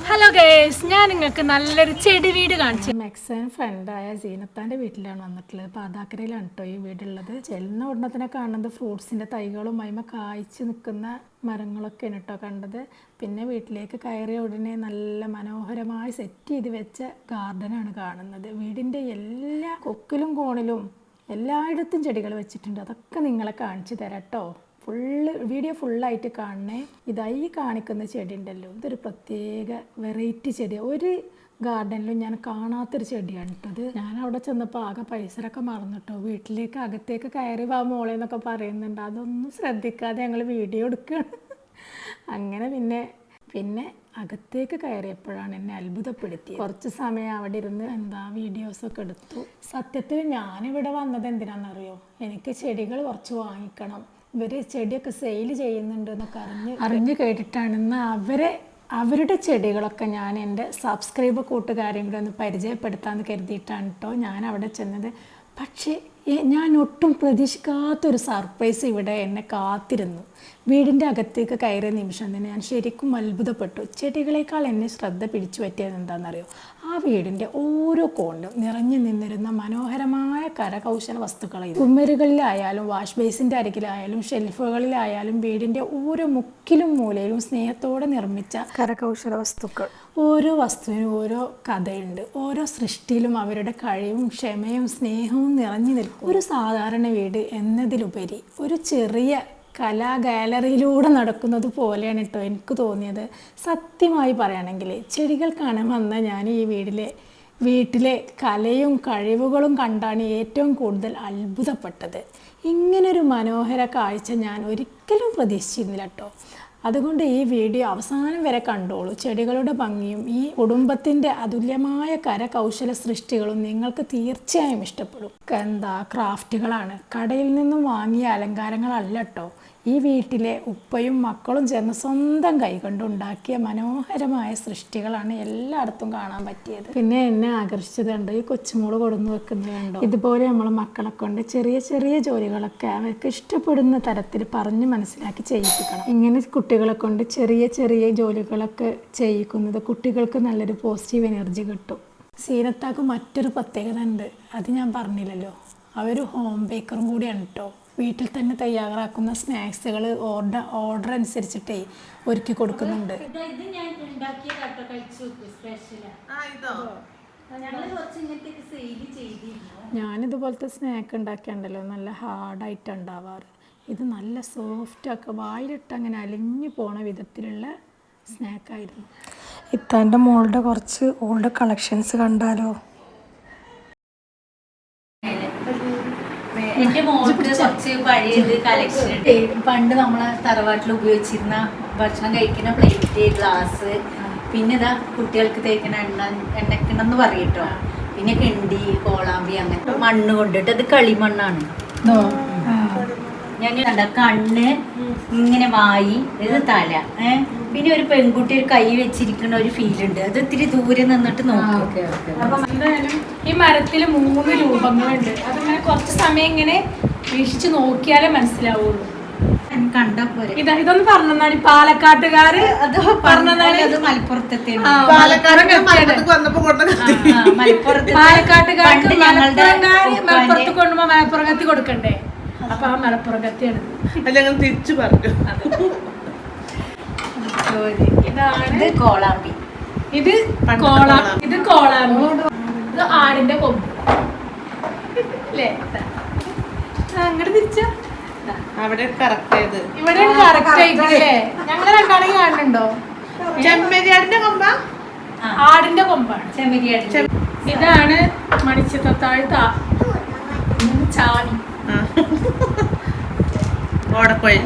Hello guys, ഞാൻ നിങ്ങൾക്ക് നല്ലൊരു ചെടി വീട് കാണിച്ചു. മെക്സൻ ഫ്രണ്ടായ സീനത്താൻ്റെ വീട്ടിലാണ് വന്നിട്ടുള്ളത്. പാതാക്കരയിലാണ് കേട്ടോ ഈ വീടുള്ളത്. ചെല്ലുന്ന ഉടനെ കാണുന്നത് ഫ്രൂട്ട്സിൻ്റെ തൈകളും അതിമ കായ്ച്ച് നിൽക്കുന്ന മരങ്ങളൊക്കെയാണ് കേട്ടോ കണ്ടത്. പിന്നെ വീട്ടിലേക്ക് കയറിയ ഉടനെ നല്ല മനോഹരമായി സെറ്റ് ചെയ്ത് വെച്ച ഗാർഡനാണ് കാണുന്നത്. വീടിൻ്റെ എല്ലാ കൊക്കിലും കോണിലും എല്ലായിടത്തും ചെടികൾ വെച്ചിട്ടുണ്ട്. അതൊക്കെ നിങ്ങളെ കാണിച്ചു തരാം കേട്ടോ. വീഡിയോ ഫുള്ളായിട്ട് കാണണേ. ഇതായി കാണിക്കുന്ന ചെടി ഉണ്ടല്ലോ, ഇതൊരു പ്രത്യേക വെറൈറ്റി ചെടിയാണ്. ഒരു ഗാർഡനിലും ഞാൻ കാണാത്തൊരു ചെടിയാണ് കേട്ടത്. ഞാൻ അവിടെ ചെന്നപ്പോൾ ആകെ പരിസരമൊക്കെ മറന്നിട്ടോ. വീട്ടിലേക്ക് അകത്തേക്ക് കയറി വാ മോളെ എന്നൊക്കെ പറയുന്നുണ്ട്. അതൊന്നും ശ്രദ്ധിക്കാതെ ഞങ്ങൾ വീഡിയോ എടുക്കുകയാണ്. അങ്ങനെ പിന്നെ അകത്തേക്ക് കയറിയപ്പോഴാണ് എന്നെ അത്ഭുതപ്പെടുത്തിയത്. കുറച്ച് സമയം അവിടെ ഇരുന്ന് വീഡിയോസൊക്കെ എടുത്തു. സത്യത്തിൽ ഞാനിവിടെ വന്നത് എന്തിനാണെന്നറിയോ? എനിക്ക് ചെടികൾ കുറച്ച് വാങ്ങിക്കണം. ഇവർ ചെടിയൊക്കെ സെയിൽ ചെയ്യുന്നുണ്ട് എന്നൊക്കെ അറിഞ്ഞ് കേട്ടിട്ടാണ്. ഇന്ന് അവരുടെ ചെടികളൊക്കെ ഞാൻ എൻ്റെ സബ്സ്ക്രൈബർ കൂട്ടുകാരെയും കൂടെ ഒന്ന് പരിചയപ്പെടുത്താമെന്ന് കരുതിയിട്ടാണ് കേട്ടോ ഞാൻ അവിടെ ചെന്നത്. പക്ഷേ ഞാൻ ഒട്ടും പ്രതീക്ഷിക്കാത്തൊരു സർപ്രൈസ് ഇവിടെ എന്നെ കാത്തിരുന്നു. വീടിൻ്റെ അകത്തേക്ക് കയറിയ നിമിഷം തന്നെ ഞാൻ ശരിക്കും അത്ഭുതപ്പെട്ടു. ചെടികളേക്കാൾ എന്നെ ശ്രദ്ധ പിടിച്ചു പറ്റിയത് എന്താണെന്നറിയോ? ആ വീടിൻ്റെ ഓരോ കോണിലും നിറഞ്ഞു നിന്നിരുന്ന മനോഹരമായ കരകൗശല വസ്തുക്കളായിരുന്നു. ചുമരുകളിലായാലും വാഷ് ബേസിൻ്റെ അരികിലായാലും ഷെൽഫുകളിലായാലും വീടിൻ്റെ ഓരോ മുക്കിലും മൂലയിലും സ്നേഹത്തോടെ നിർമ്മിച്ച കരകൗശല വസ്തുക്കൾ. ഓരോ വസ്തുവിനും ഓരോ കഥയുണ്ട്. ഓരോ സൃഷ്ടിയിലും അവരുടെ കഴിവും ക്ഷമയും സ്നേഹവും നിറഞ്ഞു നിൽക്കും. ഒരു സാധാരണ വീട് എന്നതിലുപരി ഒരു ചെറിയ കലാ ഗാലറിയിലൂടെ നടക്കുന്നത് പോലെയാണ് കേട്ടോ എനിക്ക് തോന്നിയത്. സത്യമായി പറയുകയാണെങ്കിൽ ചെടികൾ കാണാൻ വന്ന ഞാൻ ഈ വീട്ടിലെ കലയും കഴിവുകളും കണ്ടാണ് ഏറ്റവും കൂടുതൽ അത്ഭുതപ്പെട്ടത്. ഇങ്ങനൊരു മനോഹര കാഴ്ച ഞാൻ ഒരിക്കലും പ്രതീക്ഷിച്ചിരുന്നില്ല കേട്ടോ. അതുകൊണ്ട് ഈ വീഡിയോ അവസാനം വരെ കണ്ടോളൂ. ചെടികളുടെ ഭംഗിയും ഈ കുടുംബത്തിൻ്റെ അതുല്യമായ കരകൗശല സൃഷ്ടികളും നിങ്ങൾക്ക് തീർച്ചയായും ഇഷ്ടപ്പെടും. ക്രാഫ്റ്റുകളാണ്, കടയിൽ നിന്നും വാങ്ങിയ അലങ്കാരങ്ങളല്ല കേട്ടോ. ഈ വീട്ടിലെ ഉപ്പയും മക്കളും ചേർന്ന് സ്വന്തം കൈകൊണ്ടുണ്ടാക്കിയ മനോഹരമായ സൃഷ്ടികളാണ് എല്ലായിടത്തും കാണാൻ പറ്റിയത്. പിന്നെ എന്നെ ആകർഷിച്ചതുണ്ട് ഈ കൊച്ചുമോള് കൊടുന്നു വെക്കുന്നതുണ്ടോ. ഇതുപോലെ നമ്മൾ മക്കളെ കൊണ്ട് ചെറിയ ചെറിയ ജോലികളൊക്കെ അവർക്ക് ഇഷ്ടപ്പെടുന്ന തരത്തിൽ പറഞ്ഞ് മനസ്സിലാക്കി ചെയ്യിപ്പിക്കണം. ഇങ്ങനെ കുട്ടികളെ കൊണ്ട് ചെറിയ ചെറിയ ജോലികളൊക്കെ ചെയ്യിക്കുന്നത് കുട്ടികൾക്ക് നല്ലൊരു പോസിറ്റീവ് എനർജി കിട്ടും. സീനത്താക്ക് മറ്റൊരു പ്രത്യേകത ഉണ്ട്, അത് ഞാൻ പറഞ്ഞില്ലല്ലോ. അവർ ഹോം ബേക്കറും കൂടിയാണ് കേട്ടോ. വീട്ടിൽ തന്നെ തയ്യാറാക്കുന്ന സ്നാക്സുകൾ ഓർഡർ അനുസരിച്ചിട്ടേ ഒരുക്കി കൊടുക്കുന്നുണ്ട്. ഞാനിതുപോലത്തെ സ്നാക്ക് ഉണ്ടാക്കിയുണ്ടല്ലോ, നല്ല ഹാർഡായിട്ട് ഉണ്ടാവാറ്. ഇത് നല്ല സോഫ്റ്റൊക്കെ വായിലിട്ട് അങ്ങനെ അലിഞ്ഞു പോണ വിധത്തിലുള്ള സ്നാക്കായിരുന്നു. ഇത്താൻ്റെ മോളുടെ കുറച്ച് ഓൾഡ് കളക്ഷൻസ് കണ്ടാലോ. എന്റെ മോൾക്ക് കുറച്ച് പഴയത് കളക്ഷൻ ഉണ്ട്. പണ്ട് നമ്മളെ തറവാട്ടിൽ ഉപയോഗിച്ചിരുന്ന ഭക്ഷണം കഴിക്കുന്ന പ്ലേറ്റ്, ഗ്ലാസ്, പിന്നെ ഇതാ കുട്ടികൾക്ക് തേക്കുന്ന എണ്ണക്കിണെന്ന് പറയട്ടോ. പിന്നെ കിണ്ടി, കോളാമ്പി, അങ്ങനെ മണ്ണ് കൊണ്ടിട്ട്, അത് കളിമണ്ണാണ്. ഞാൻ കണ്ട കണ്ണ് ഇങ്ങനെ വായി, ഇത് തല, പിന്നെ ഒരു പെൺകുട്ടി ഒരു കൈ വെച്ചിരിക്കുന്ന ഒരു ഫീൽ ഉണ്ട്. അത് ഇത്തിരി ദൂരെ നിന്നിട്ട് നോക്കും. അപ്പം എന്തായാലും ഈ മരത്തിൽ 3 രൂപങ്ങളുണ്ട്. അതിങ്ങനെ കുറച്ച് സമയം ഇങ്ങനെ വീക്ഷിച്ച് നോക്കിയാലേ മനസ്സിലാവുള്ളൂ. കണ്ടാ പോരെ. ഇതൊന്ന് പറഞ്ഞാൽ പാലക്കാട്ടുകാര് അത് പറഞ്ഞാൽ അത് മലപ്പുറത്തെ പാലക്കാട്ടുകാർക്ക് മലപ്പുറത്ത് കൊണ്ടുപോ മലപ്പുറം കത്തി കൊടുക്കണ്ടേ. അപ്പൊ ആ മലപ്പുറം കത്തിയാണ് തിരിച്ചു പറഞ്ഞു. ഇത് കോളാമ്പി, ഇത് കോളാമ്പി, ഇത് ആടിന്റെ കൊമ്പ് അല്ലേ. അങ്ങോട്ട് തിരിച്ചാ അവിടെ കറക്റ്റ് ആയത് ഇവിടെ കറക്റ്റ് ആയില്ലേ. ഞങ്ങള് രണ്ടാണെങ്കിൽ കാണുന്നുണ്ടോ? ചെമ്മരിയാടിന്റെ കൊമ്പ, ആടിന്റെ കൊമ്പാണ് ചെമ്മരിയാടി. ഇതാണ് മണിച്ചിത്രത്താഴ് ചാവി, ഓടക്കൊഴൽ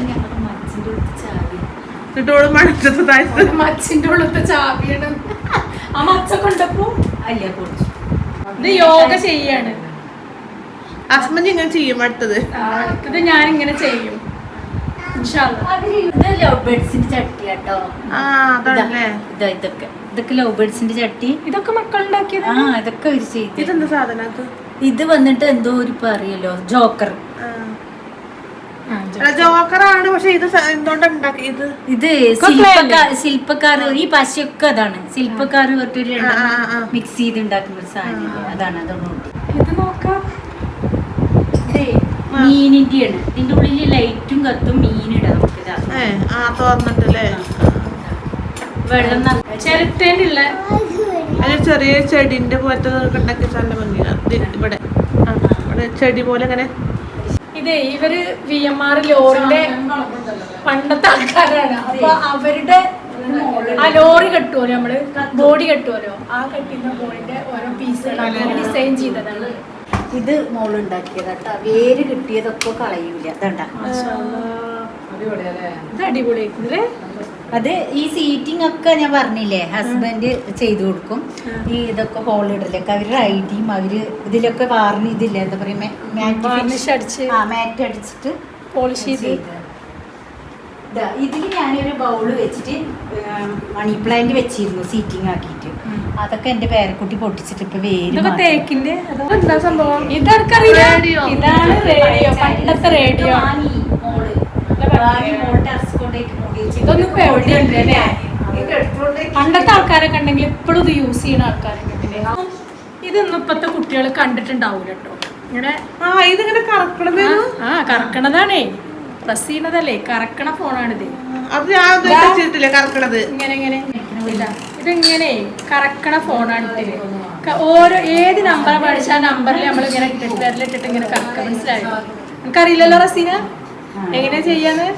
മച്ചിന്റെ ഉള്ളത്തെ ചാവിയാണ്. ആ മച്ച കൊണ്ടപ്പോ അല്ല കുറച്ച് ഇത് യോഗ ചെയ്യാണ്. ഹസ്ബൻഡ് ഇങ്ങനെ ചെയ്യും. അടുത്തത് ഞാൻ ഇങ്ങനെ ചെയ്യും. ഇത് ലവ് ബേർഡ്സിന്റെ ചട്ടി കേട്ടോ. ഇതൊക്കെ ലവ് ബേർഡ്സിന്റെ ചട്ടി. ഇതൊക്കെ മക്കളുണ്ടാക്കിയത്. ഇതൊക്കെ ഒരു ചെയ്ത്. ഇതെന്താ സാധനം? ഇത് വന്നിട്ട് എന്തോ ഒരു പറയല്ലോ, ജോക്കർ. ജോക്കറാണ്. പക്ഷെ ഇത് എന്തുകൊണ്ടാ ഉണ്ടാക്കി ഇത്? ഇത് ശില്പക്കാർ ഈ പശയൊക്കെ അതാണ് ശില്പക്കാർ മിക്സ് ചെയ്ത് ഉണ്ടാക്കുന്ന ഒരു സാധനം അതാണ് അതുകൊണ്ട് ഇത് നോക്കാം. മീനിന്റെ ആണ് ഇതിന്റെ ഉള്ളില് ലൈറ്റും കത്തും മീനിടാം നമുക്ക് ഇതാ തോന്നിട്ടല്ലേ വെള്ളം ചിരട്ടേനുള്ള അതിന് ചെറിയ ചെടിന്റെ പോലത്തെ ഉണ്ടാക്കി നല്ല ഭംഗിയാണ്. ഇവിടെ ഇവിടെ ചെടി പോലെ അങ്ങനെ. ഇതേ ഇവര് VMR ലോറിന്റെ പണ്ടത്തെ ആൾക്കാരാണ്. അപ്പൊ അവരുടെ ആ ലോറി കെട്ടുമല്ലോ, നമ്മള് ബോഡി കെട്ടുമല്ലോ, ആ കെട്ടുന്ന ബോഡിന്റെ ഓരോ പീസുകൾ ഡിസൈൻ ചെയ്തതാണ്. ഇത് മോളുണ്ടാക്കിയതാ വേര് കിട്ടിയതൊക്കെ കളയൂല അതണ്ട ഇത് അടിപൊളിയായിരിക്കും. അത് ഈ സീറ്റിംഗ് ഒക്കെ ഞാൻ പറഞ്ഞില്ലേ ഹസ്ബൻഡ് ചെയ്തു കൊടുക്കും. ഈ ഇതൊക്കെ ഹോൾ ഇടലൊക്കെ അവരുടെ ഐഡിയും അവര് ഇതിലൊക്കെ വാർന്ന് ഇതില്ല എന്താ പറയാ മാറ്റ് അടിച്ചിട്ട് പോളിഷ് ചെയ്ത് ഇതിൽ ഞാനൊരു ബൗള് വെച്ചിട്ട് മണി പ്ലാന്റ് വെച്ചിരുന്നു സീറ്റിംഗ് ആക്കിയിട്ട്. അതൊക്കെ എന്റെ പേരക്കുട്ടി പൊട്ടിച്ചിട്ട് ഇപ്പൊ വേര് തേക്കിന്റെ എന്താ സംഭവം? ഇതറിയില്ല. ഇതാണ് റേഡിയോ, പണ്ടത്തെ റേഡിയോ. ഇതൊന്നും ഇപ്പൊ എവിടെയുണ്ട് അല്ലേ? പണ്ടത്തെ ആൾക്കാരൊക്കെ ഉണ്ടെങ്കിൽ ഇപ്പോഴും ഇത് യൂസ് ചെയ്യുന്ന ആൾക്കാരൊക്കെ ഉണ്ടല്ലേ. ഇതൊന്നും ഇപ്പത്തെ കുട്ടികൾ കണ്ടിട്ടുണ്ടാവൂല കേട്ടോ. ഇങ്ങനെ ഇതിങ്ങനെ കറക്കണത്. കറക്കണതാണേ, പ്രസ് ചെയ്യുന്നതല്ലേ, കറക്കണ ഫോണാണിത്. അത് ഞാൻ ഉദ്ദേശിച്ചിട്ടില്ല കറക്കണത്. ഇങ്ങനെ ഇങ്ങനെ ഇതിങ്ങനെ കറക്കണ ഫോണാണ് ഇതില്. ഓരോ ഏത് നമ്പർ പഠിച്ച ആ നമ്പറിൽ നമ്മൾ ഇങ്ങനെ വിരലിട്ടിട്ട് ഇങ്ങനെ കറക്കുക. മനസ്സിലായോ? നമുക്കറിയില്ലല്ലോ റസീന എങ്ങനെ ചെയ്യാന്ന്.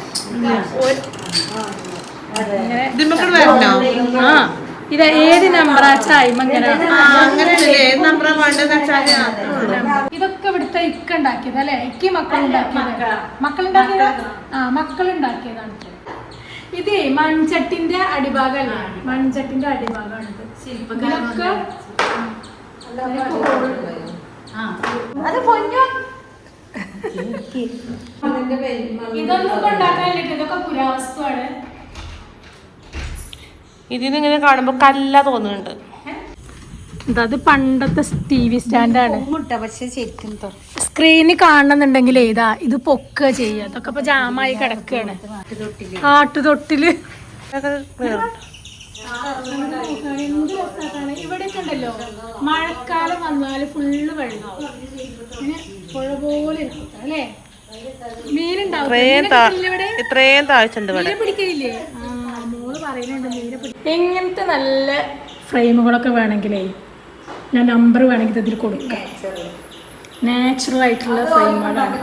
ഇത് ഏത് നമ്പറാ ചായ്മ ഇങ്ങനെ. ഇതൊക്കെ ഇവിടുത്തെ ഇക്ക ഉണ്ടാക്കിയത് അല്ലെ? ഇക്കി മക്കളുണ്ടാക്കിയതാണ്. മക്കളുണ്ടാക്കിയതാണ്. ഇതേ മൺചട്ടിന്റെ അടിഭാഗമല്ലേ? മൺചട്ടിന്റെ അടിഭാഗമാണിത്. ഇതിലൊക്കെ ഇതൊന്നും ഉണ്ടാക്കാനില്ല, ഇതൊക്കെ പുരാവസ്തുവാണ്. ഇതിന് ഇങ്ങനെ കാണുമ്പോ കല്ല തോന്നുന്നുണ്ട്. അത് പണ്ടത്തെ TV സ്റ്റാൻഡാണ്. പക്ഷെ ശരിക്കും സ്ക്രീനിൽ കാണണമെന്നുണ്ടെങ്കിൽ ഏതാ ഇത് പൊക്കുക ചെയ്യുക. അതൊക്കെ ഇപ്പൊ ജാമായി കിടക്കുകയാണ്. ആട്ടുതൊട്ടില് ഇവിടെയൊക്കെ ഉണ്ടല്ലോ, മഴക്കാലം വന്നാല് ഫുള്ള് വെള്ളമാവും. പിന്നെ പുഴ പോലെ അല്ലേ? മീനുണ്ടാവും. ഇത്രയും താഴ്ചണ്ട് മീനെ പിടിക്കലില്ലേ? മോള് പറയുന്നുണ്ട് മീനെ പിടിക്കും. ഇങ്ങനത്തെ നല്ല ഫ്രെയിമുകളൊക്കെ വേണമെങ്കിലേ ഞാൻ നമ്പർ വേണമെങ്കിൽ ഇതിൽ കൊടുക്കാം. നാച്ചുറൽ ആയിട്ടുള്ള ഫ്രെയിമുകളാണ്.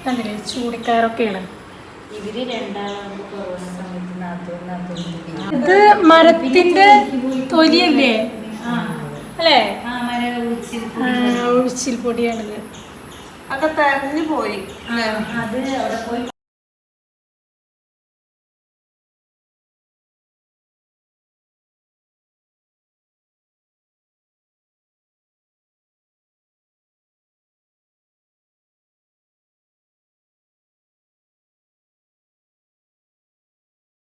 കണ്ടില്ലേ ചൂടിക്കാരൊക്കെയാണ്. ഇത് മരത്തിന്റെ തൊലിയല്ലേ അല്ലേ? ഒഴിച്ചിൽ പൊടിയാണിത്. അതൊക്കെ തെരഞ്ഞു പോയി. അത് അവിടെ പോയി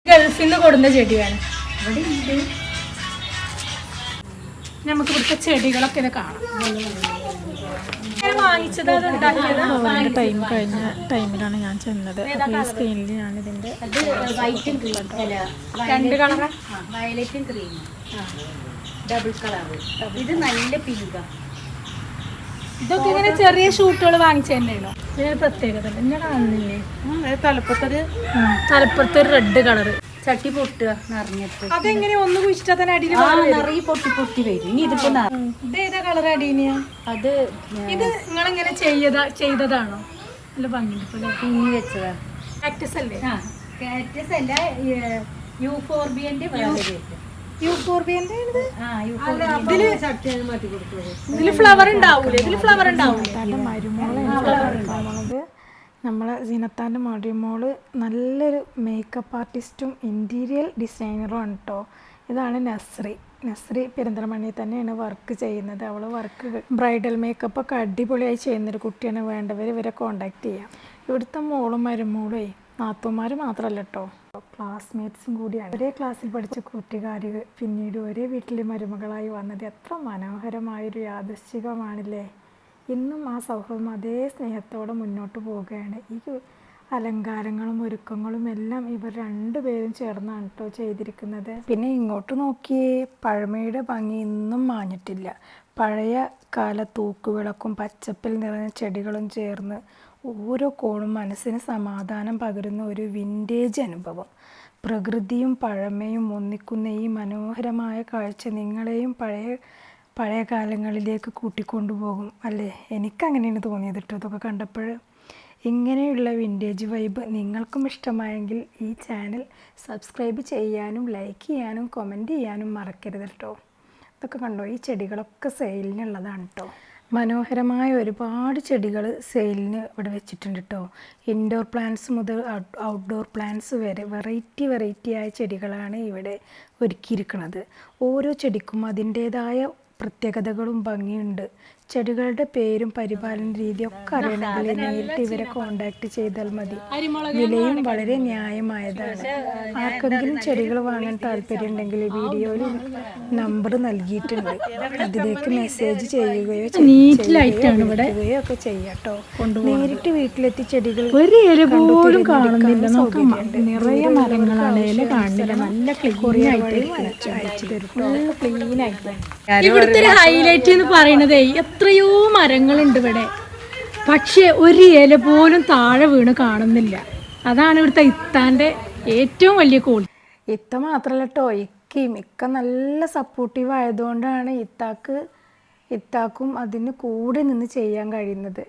ഗൾഫിൽ നിന്ന് കൊടുന്ന ചെടിയാണ്. നമുക്ക് ഇവിടുത്തെ ചെടികളൊക്കെ ഇത് കാണാം. വാങ്ങിച്ചത് അത് ഉണ്ടാക്കിയത് ടൈം കഴിഞ്ഞ ടൈമിലാണ് ഞാൻ ചെന്നത്. അപ്പോൾ ഈ സ്ക്രീനിൽ ഞാൻ ഇതിൻ്റെ രണ്ട് കളർ വയലറ്റും ക്രീമും ഡബിൾ കളർ. ഇത് നല്ല പിങ്കാ. ഇതൊക്കെ ഇങ്ങനെ ചെറിയ ഷൂട്ടുകൾ വാങ്ങിച്ചു തന്നെയാണോ? ഇതിനൊരു പ്രത്യേകത എന്നെ കാണുന്നില്ലേ? തലപ്പുറത്ത് ഒരു റെഡ് കളറ് ചട്ടി പൊട്ടുക നിറഞ്ഞിട്ട്. അതെങ്ങനെ ഒന്ന് കുഴിച്ചിട്ടാ തന്നെ അടിയിൽ നിറയെ പൊട്ടി പൊട്ടി വരും. ഇനി ഇതിപ്പോ ഇതേതാ കളർ അടീനിയ? അത് ഇത് നിങ്ങളിങ്ങനെ ചെയ്തതാണോ? നല്ല ഭംഗിയുണ്ട്. കുഞ്ഞി വെച്ചതാ. കാക്ടസ് അല്ലേ? കാക്ടസ് അല്ല, യൂഫോർബിയന്റെ ഇതില് ഫ്ലവർ ഉണ്ടാവൂലേ? ഇതില് ഫ്ലവർ ഉണ്ടാവൂലേ? നമ്മളെ സീനത്താൻ്റെ മടിമോള് നല്ലൊരു മേക്കപ്പ് ആർട്ടിസ്റ്റും ഇൻറ്റീരിയർ ഡിസൈനറും ആണ് കേട്ടോ. ഇതാണ് നസ്രി പെരിന്തൽമണ്ണയിൽ തന്നെയാണ് വർക്ക് ചെയ്യുന്നത്. അവൾ വർക്ക് ബ്രൈഡൽ മേക്കപ്പ് ഒക്കെ അടിപൊളിയായി ചെയ്യുന്നൊരു കുട്ടിയാണ്. വേണ്ടവർ ഇവരെ കോണ്ടാക്ട് ചെയ്യാം. ഇവിടുത്തെ മോളും മരുമോളേ നാത്തൂന്മാർ മാത്രമല്ല കേട്ടോ, ക്ലാസ്മേറ്റ്സും കൂടിയാണ്. ഒരേ ക്ലാസ്സിൽ പഠിച്ച കൂട്ടുകാർ പിന്നീട് ഒരേ വീട്ടിലെ മരുമകളായി വന്നത് എത്ര മനോഹരമായൊരു യാദൃശ്ചികമാണില്ലേ. ഇന്നും ആ സൗഹൃദം അതേ സ്നേഹത്തോടെ മുന്നോട്ട് പോവുകയാണ്. ഈ അലങ്കാരങ്ങളും ഒരുക്കങ്ങളും എല്ലാം ഇവർ രണ്ടുപേരും ചേർന്നാണ് കേട്ടോ ചെയ്തിരിക്കുന്നത്. പിന്നെ ഇങ്ങോട്ട് നോക്കിയേ, പഴമയുടെ ഭംഗി ഇന്നും മാഞ്ഞിട്ടില്ല. പഴയ കാല തൂക്കുവിളക്കും പച്ചപ്പിൽ നിറഞ്ഞ ചെടികളും ചേർന്ന് ഓരോ കോണും മനസ്സിന് സമാധാനം പകരുന്ന ഒരു വിൻറ്റേജ് അനുഭവം. പ്രകൃതിയും പഴമയും ഒന്നിക്കുന്ന ഈ മനോഹരമായ കാഴ്ച നിങ്ങളെയും പഴയ കാലങ്ങളിലേക്ക് കൂട്ടിക്കൊണ്ടുപോകും അല്ലേ? എനിക്കങ്ങനെയാണ് തോന്നിയത് കേട്ടോ ഇതൊക്കെ കണ്ടപ്പോൾ. ഇങ്ങനെയുള്ള വിൻറ്റേജ് വൈബ് നിങ്ങൾക്കും ഇഷ്ടമായെങ്കിൽ ഈ ചാനൽ സബ്സ്ക്രൈബ് ചെയ്യാനും ലൈക്ക് ചെയ്യാനും കമൻറ്റ് ചെയ്യാനും മറക്കരുത് കേട്ടോ. ഇതൊക്കെ കണ്ടോ, ഈ ചെടികളൊക്കെ സെയിലിനുള്ളതാണ് കേട്ടോ. മനോഹരമായ ഒരുപാട് ചെടികൾ സെയിലിന് വെച്ചിട്ടുണ്ട് കേട്ടോ. ഇൻഡോർ പ്ലാന്റ്സ് മുതൽ ഔട്ട്ഡോർ പ്ലാന്റ്സ് വരെ വെറൈറ്റി ആയ ചെടികളാണ് ഇവിടെ ഒരുക്കിയിരിക്കുന്നത്. ഓരോ ചെടിക്കും അതിൻ്റേതായ പ്രത്യേകതകളും ഭംഗിയുണ്ട്. ചെടികളുടെ പേരും പരിപാലന രീതിയും ഒക്കെ അറിയണമെങ്കിൽ നേരിട്ട് ഇവരെ കോണ്ടാക്ട് ചെയ്താൽ മതി. വിലയും വളരെ ന്യായമായതാണ്. ആർക്കെങ്കിലും ചെടികൾ വാങ്ങാൻ താല്പര്യമുണ്ടെങ്കിൽ വീഡിയോയിൽ നമ്പർ നൽകിയിട്ടുണ്ട്. അതിലേക്ക് മെസ്സേജ് ചെയ്യുകയോ ഒക്കെ ചെയ്യാട്ടോ. നേരിട്ട് വീട്ടിലെത്തി ചെടികൾ പോലും കാണുന്നില്ല. നിറയെ മരങ്ങളാണ്, ഇല കാണുന്നില്ല. നല്ല ക്ലീൻ അയച്ചു തരും. ഇവിടുത്തെ ഒരു ഹൈലൈറ്റ് എന്ന് പറയുന്നത് എത്രയോ മരങ്ങളുണ്ട് ഇവിടെ, പക്ഷെ ഒരു ഇല പോലും താഴെ വീണ് കാണുന്നില്ല. അതാണ് ഇവിടുത്തെ ഇത്താൻ്റെ ഏറ്റവും വലിയ ക്വാളിറ്റി. ഇത്ത മാത്രമല്ല കേട്ടോ, ഇക്ക നല്ല സപ്പോർട്ടീവ് ആയതുകൊണ്ടാണ് ഇത്താക്കും അതിന് കൂടെ നിന്ന് ചെയ്യാൻ കഴിയുന്നത്.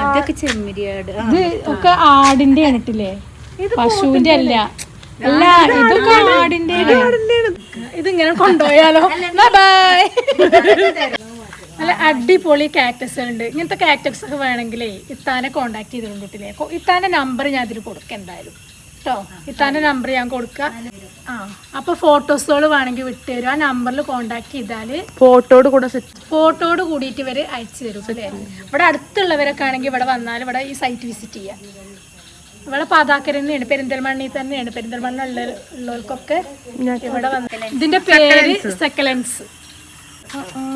അതൊക്കെ ചെമ്മരിയാട്, ഇത് ഒക്കെ ആടിന്റെ ആണിട്ടില്ലേ, പശുവിന്റെ അല്ല. അല്ല, ഇതൊക്കെ ആടിന്റെ. ഇതിങ്ങനെ കൊണ്ടുപോയാലോ? ബൈ. നല്ല അടിപൊളി കാക്ടസ് ഉണ്ട്. ഇങ്ങനത്തെ കാക്ടസ് ഒക്കെ വേണമെങ്കിലേ ഇത്താനെ കോണ്ടാക്ട് ചെയ്തിട്ടുണ്ടില്ലേ. ഇത്താന്റെ നമ്പർ ഞാൻ ഇതിൽ കൊടുക്കാം എന്തായാലും കേട്ടോ. ഇത്താന്റെ നമ്പർ ഞാൻ കൊടുക്കാം. അപ്പൊ ഫോട്ടോസുകൾ വേണമെങ്കിൽ വിട്ടുതരും. ആ നമ്പറിൽ കോണ്ടാക്ട് ചെയ്താല് ഫോട്ടോട് കൂടിയിട്ട് ഇവര് അയച്ചു തരും അല്ലേ. ഇവിടെ അടുത്തുള്ളവരൊക്കെ ആണെങ്കിൽ ഇവിടെ വന്നാൽ ഇവിടെ ഈ സൈറ്റ് വിസിറ്റ് ചെയ്യാം. ഇവിടെ പാതാക്കര തന്നെയാണ്, പെരിന്തൽമണ്ണയിൽ തന്നെയാണ്. പെരിന്തൽമണ്ണ ഉള്ളവർക്കൊക്കെ ഇവിടെ വന്ന. ഇതിന്റെ പേര് സക്കലൻസ്.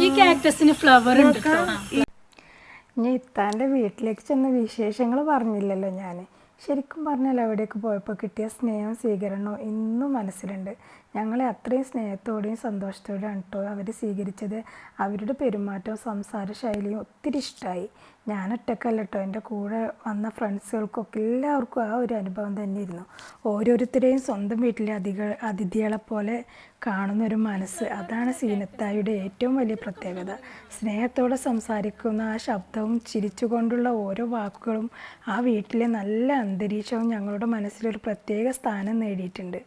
ഈ കാക്ടസിന് ഫ്ലവർ ഉണ്ട്. ഇനി ഇത്താൻ്റെ വീട്ടിലേക്ക് ചെന്ന വിശേഷങ്ങൾ പറഞ്ഞില്ലല്ലോ ഞാൻ. ശരിക്കും പറഞ്ഞാൽ അവിടേക്ക് പോയപ്പോൾ കിട്ടിയ സ്നേഹം സ്വീകരണവും ഇന്നും മനസ്സിലുണ്ട്. ഞങ്ങളെ അത്രയും സ്നേഹത്തോടെയും സന്തോഷത്തോടെയാണ് കേട്ടോ അവർ സ്വീകരിച്ചത്. അവരുടെ പെരുമാറ്റവും സംസാര ശൈലിയും ഒത്തിരി ഇഷ്ടമായി. ഞാൻ ഒറ്റക്കല്ല കേട്ടോ, എൻ്റെ കൂടെ വന്ന ഫ്രണ്ട്സുകൾക്കൊക്കെ എല്ലാവർക്കും ആ ഒരു അനുഭവം തന്നെയായിരുന്നു. ഓരോരുത്തരെയും സ്വന്തം വീട്ടിലെ അതിഥികളെ പോലെ കാണുന്നൊരു മനസ്സ്, അതാണ് സീനത്തായുടെ ഏറ്റവും വലിയ പ്രത്യേകത. സ്നേഹത്തോടെ സംസാരിക്കുന്ന ആ ശബ്ദവും ചിരിച്ചുകൊണ്ടുള്ള ഓരോ വാക്കുകളും ആ വീട്ടിലെ നല്ല അന്തരീക്ഷവും ഞങ്ങളുടെ മനസ്സിലൊരു പ്രത്യേക സ്ഥാനം നേടിയിട്ടുണ്ട്.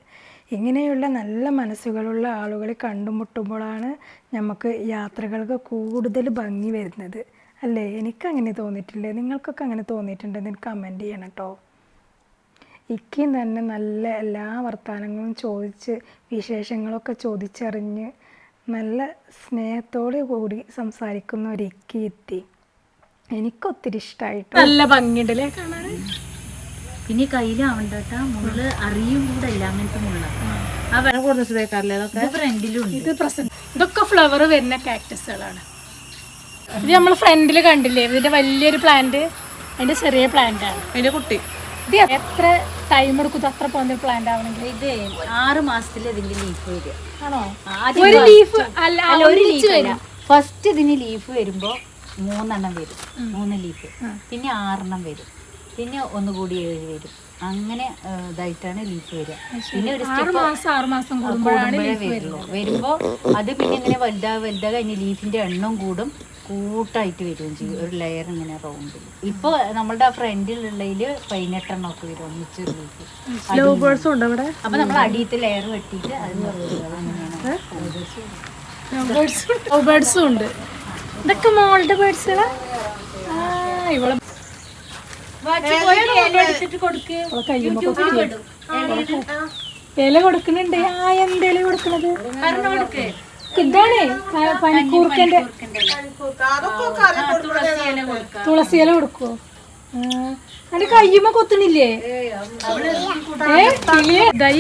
ഇങ്ങനെയുള്ള നല്ല മനസ്സുകളുള്ള ആളുകളെ കണ്ടുമുട്ടുമ്പോഴാണ് നമുക്ക് യാത്രകൾക്ക് കൂടുതൽ ഭംഗി വരുന്നത് അല്ലേ? എനിക്കങ്ങനെ തോന്നിയിട്ടില്ലേ? നിങ്ങൾക്കൊക്കെ അങ്ങനെ തോന്നിയിട്ടുണ്ടെന്ന് എനിക്ക് കമൻറ്റ് ചെയ്യണം കേട്ടോ. ഇക്കയും തന്നെ നല്ല എല്ലാ വർത്തമാനങ്ങളും ചോദിച്ച് വിശേഷങ്ങളൊക്കെ ചോദിച്ചറിഞ്ഞ് നല്ല സ്നേഹത്തോടെ കൂടി സംസാരിക്കുന്ന ഒരു ഇക്കി എത്തി. എനിക്കൊത്തിരി ഇഷ്ടമായിട്ട് നല്ല ഭംഗിയുണ്ടല്ലേ കാണാൻ. പിന്നെ കയ്യിലാവണ്ട കേട്ടാ, മുള്ള് അറിയും കൂടെ ഇല്ല അങ്ങനത്തെ മുള്ള. ഫ്രണ്ടിലും ഇത് ഇതൊക്കെ ഫ്ലവർ വരുന്ന കാക്ടസുകളാണ്. ഇത് നമ്മൾ ഫ്രണ്ടിൽ കണ്ടില്ലേ, ഇതിന്റെ വലിയൊരു പ്ലാന്റ്, അതിന്റെ ചെറിയ പ്ലാന്റ് ആണ്. അതിന്റെ കുട്ടി ഇത് എത്ര ടൈം എടുക്കും അത്ര പോകുന്ന പ്ലാന്റ് ആവണമെങ്കിൽ? ഇത് 6 മാസത്തിൽ ഇതിന്റെ ലീഫ് വരും. ആണോ? ഒരു ലീഫ് അല്ല, ഒരു ലീഫ് വരും. ഫസ്റ്റ് ഇതിന് ലീഫ് വരുമ്പോ 3 വരും, 3 ലീഫ്. പിന്നെ 6 വരും, പിന്നെ ഒന്നുകൂടി 7 വരും. അങ്ങനെ ഇതായിട്ടാണ് ലീഫ് വരിക. പിന്നെ ഒരു 6 മാസം കൂടുമ്പോഴാണ് വരുമ്പോ അത് പിന്നെ ഇങ്ങനെ വലുതാ കഴിഞ്ഞ് ലീഫിന്റെ എണ്ണം കൂട്ടായിട്ട് വരികയും ചെയ്യും. ഒരു ലെയർ ഇങ്ങനെ റൗണ്ടിൽ. ഇപ്പൊ നമ്മളുടെ ആ ഫ്രണ്ടിലുള്ളതില് 18 ഒക്കെ വരും ഒന്നിച്ചൊരു ലീഫ്. അപ്പൊ നമ്മൾ അടിയത്തെ ലെയർ വെട്ടിയിട്ട് അത് ബേർഡ്സും ഉണ്ട്. ഇതൊക്കെ മോളുടെ ബേർഡ്സുകളാ. ഇവളെ ഇല കൊടുക്കുന്നുണ്ട്. എന്ത് ഇല കൊടുക്കണത്? ഇതാണ് പനിക്കൂർക്കന്റെ തുളസി ഇല കൊടുക്കുവോ? അതിന്റെ കയ്യുമ്മ കൊത്തണില്ലേ?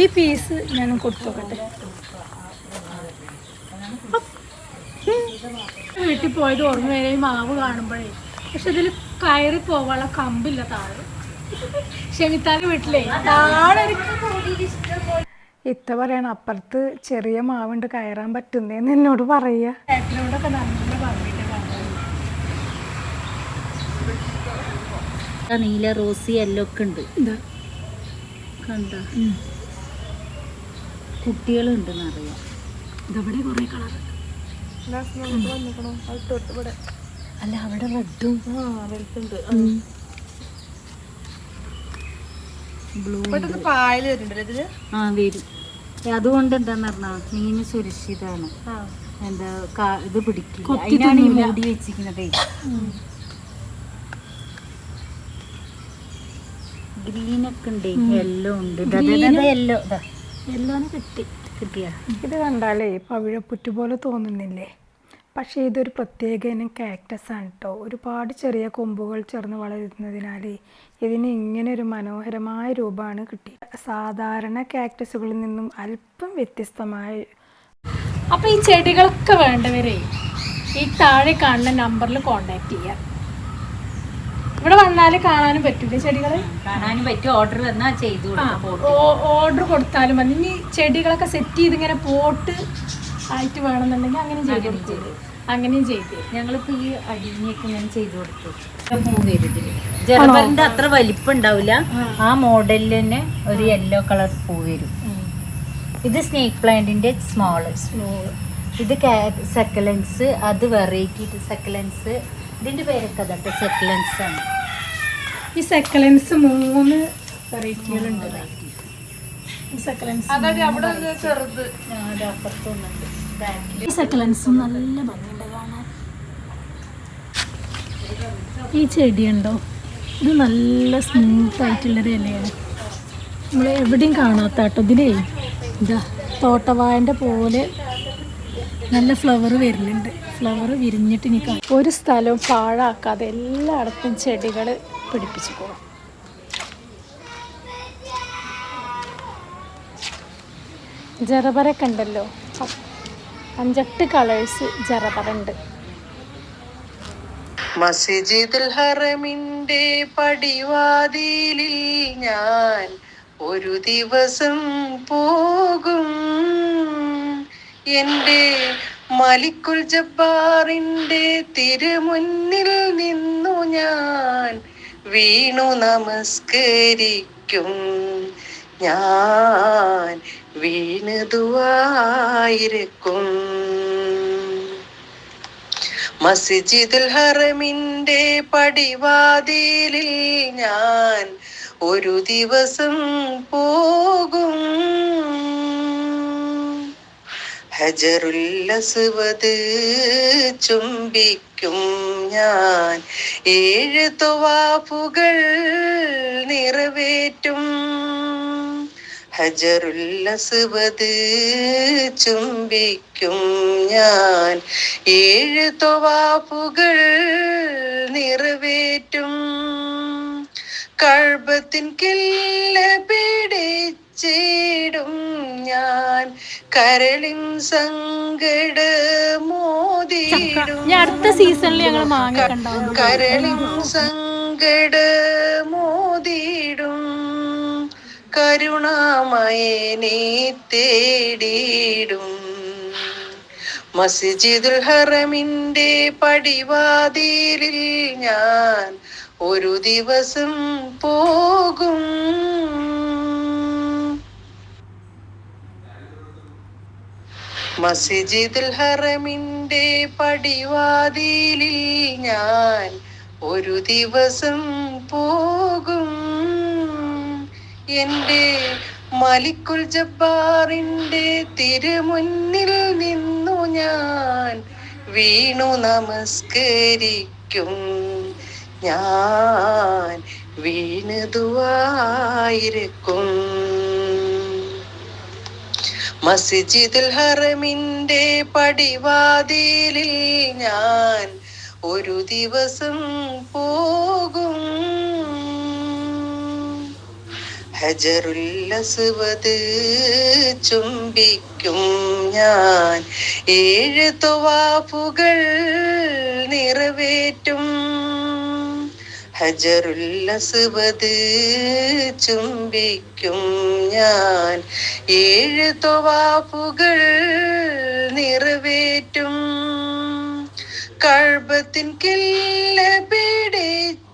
ഈ പീസ് ഞാൻ കൊടുത്തോക്കട്ടെ. വീട്ടിൽ പോയത് ഓർമ്മ വരെ ഈ മാവ് കാണുമ്പോഴേ. പക്ഷെ ഇതിൽ കയറി പോവാനുള്ള കമ്പില്ല താഴെ. ഷെമിത്താൻ്റെ വീട്ടിലേ താഴെ ഇത്ത പറയണം അപ്പുറത്ത് ചെറിയ മാവുണ്ട് കയറാൻ പറ്റുന്നേന്ന് എന്നോട് പറയുക. ബാക്കിലോടൊക്കെ നല്ല പറഞ്ഞിട്ട് നീല റോസി യെല്ലോ ഒക്കെ ഉണ്ട്. എന്താ കണ്ട കുട്ടികളുണ്ടെന്ന് അറിയാം. ഇതവിടെ കുറേ കളർ അല്ല അവിടെ റെഡും ബ്ലൂ പായല് വരുന്നുണ്ടല്ലോ ഇതില്. വരും. അതുകൊണ്ട് എന്താന്ന് പറഞ്ഞാൽ മീന് സുരക്ഷിതാണ്. എന്താ ഇത് പിടിക്കില്ല. അതിനാണ് ഈ മൂടി വെച്ചിരിക്കുന്നത്. ഗ്രീനൊക്കെ ഉണ്ട്, യെല്ലോ ഉണ്ട്. യെല്ലോ യെല്ലോനെ കിട്ടിയ ഇത് കണ്ടാലേ പവിഴപ്പുറ്റ് പോലെ തോന്നുന്നില്ലേ? പക്ഷേ ഇതൊരു പ്രത്യേക ഇനം കാക്ടസ് ആണ് കേട്ടോ. ഒരുപാട് ചെറിയ കൊമ്പുകൾ ചേർന്ന് വളരുന്നതിനാൽ ഇതിന് ഇങ്ങനെ ഒരു മനോഹരമായ രൂപമാണ് കിട്ടിയത്. സാധാരണ കാക്ടസുകളിൽ നിന്നും അല്പം വ്യത്യസ്തമായ. അപ്പോൾ ഈ ചെടികളൊക്കെ വേണ്ടവരെ ഈ താഴെ കാണുന്ന നമ്പറിൽ കോണ്ടാക്ട് ചെയ്യാം. ഇവിടെ വന്നാൽ കാണാനും പറ്റില്ല ചെടികൾ, കാണാനും പറ്റും. ഓർഡർ വന്നാൽ ചെയ്തു ഓർഡർ കൊടുത്താലും മതി. ഇനി ചെടികളൊക്കെ സെറ്റ് ചെയ്ത് ഇങ്ങനെ പോട്ട് ആയിട്ട് വേണമെന്നുണ്ടെങ്കിൽ അങ്ങനെയും ചെയ്ത് കൊടുത്തത്. അങ്ങനെയും ചെയ്ത് ഞങ്ങളിപ്പോ ഈ അടിഞ്ഞൊക്കെ ഇങ്ങനെ ചെയ്തു കൊടുത്തു. പൂ വരും. ജർബറിന്റെ അത്ര വലിപ്പം ഉണ്ടാവില്ല. ആ മോഡലിൽ തന്നെ ഒരു യെല്ലോ കളർ പൂ വരും. ഇത് സ്നേക്ക് പ്ലാന്റിന്റെ സ്മോൾ. ഇത് സെക്കലൻസ്, അത് വെറൈറ്റി സെക്കലൻസ്. ഇതിന്റെ പേരൊക്കെ അതൊക്കെ സെക്കലൻസ് ആണ്. ഈ സെക്കലൻസ് 3 വെറൈറ്റികളുണ്ട്. ഈ സെക്കലൻസ് ചെറുത് അപ്പുറത്തൊന്നുണ്ട്. ഈ സെക്കലൻസ് നല്ല ഭംഗിയുണ്ട് കാണാൻ. ഈ ചെടിയുണ്ടോ, ഇത് നല്ല സ്മൂത്ത് ആയിട്ടുള്ളൊരു ഇലയാണ്. നമ്മൾ എവിടെയും കാണാത്ത കേട്ടോ. ഇതിലേ ഇതാ തോട്ടവായൻ്റെ പോലെ നല്ല ഫ്ലവർ വരുന്നുണ്ട്. ഫ്ലവർ വിരിഞ്ഞിട്ട് ഇനി ഒരു സ്ഥലവും പാഴാക്കാതെ എല്ലായിടത്തും ചെടികൾ പിടിപ്പിച്ചു പോകാം. ജറബറൊക്കെ ഉണ്ടല്ലോ, 5-8 കളേഴ്സ് ജറബറുണ്ട്. മസ്ജിദുൽ ഹറമിന്റെ പടിവാതിലിൽ ഞാൻ ഒരു ദിവസം പോകും. എൻ്റെ മലിക്കുൽ ജബ്ബാറിന്റെ തിരുമുന്നിൽ നിന്നു ഞാൻ വീണു നമസ്കരിക്കും. ഞാൻ വീണ് ദുആയിരിക്കും. മസ്ജിദുൽ ഹറമിന്റെ പടിവാതിലിൽ ഞാൻ ഒരു ദിവസം പോകും. ഹജറുൽ അസ്വദ് ചുംബിക്കും ഞാൻ. 7 തവാഫുകൾ നിറവേറ്റും. ഹജറുൽ അസ്വദ് ചുംബിക്കും ഞാൻ. 7 തവാഫുകൾ നിറവേറ്റും. കഅബത്തിൻ കില്ല പിടിച്ചിടും ഞാൻ. കരളിൻ സങ്കട മോദിടും. അടുത്ത സീസണിൽ ഞങ്ങൾ മാങ്ങ കരളിൻ സങ്കട മോദിടും. കരുണാമയനെ തേടിടും. മസ്ജിദുൽ ഹറമിന്റെ പടിവാതിലിൽ ഞാൻ ഒരു ദിവസം പോകും. മസ്ജിദുൽ ഹറമിന്റെ പടിവാതിലിൽ ഞാൻ ഒരു ദിവസം പോകും. എൻ്റെ മലിക്കുൽ ജബ്ബാറിന്റെ തിരുമുന്നിൽ നിന്നു ഞാൻ വീണു നമസ്കരിക്കും. ഞാൻ വീണ് ദുആയിരിക്കും. മസ്ജിദുൽ ഹറമിന്റെ പടിവാതിലിൽ ഞാൻ ഒരു ദിവസം പോകും. ഹജറുൽ അസ്വദ് ചുംബിക്കും ഞാൻ, 7 ത്വവാഫുകൾ നിറവേറ്റും. ഹജറുൽ അസ്വദ് ചുംബിക്കും ഞാൻ, 7 ത്വവാഫുകൾ നിറവേറ്റും. കഅബത്തിൻ കില്ല പിടിച്ചിടും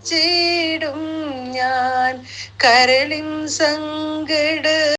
ഞാൻ, കരളിൻ സങ്കട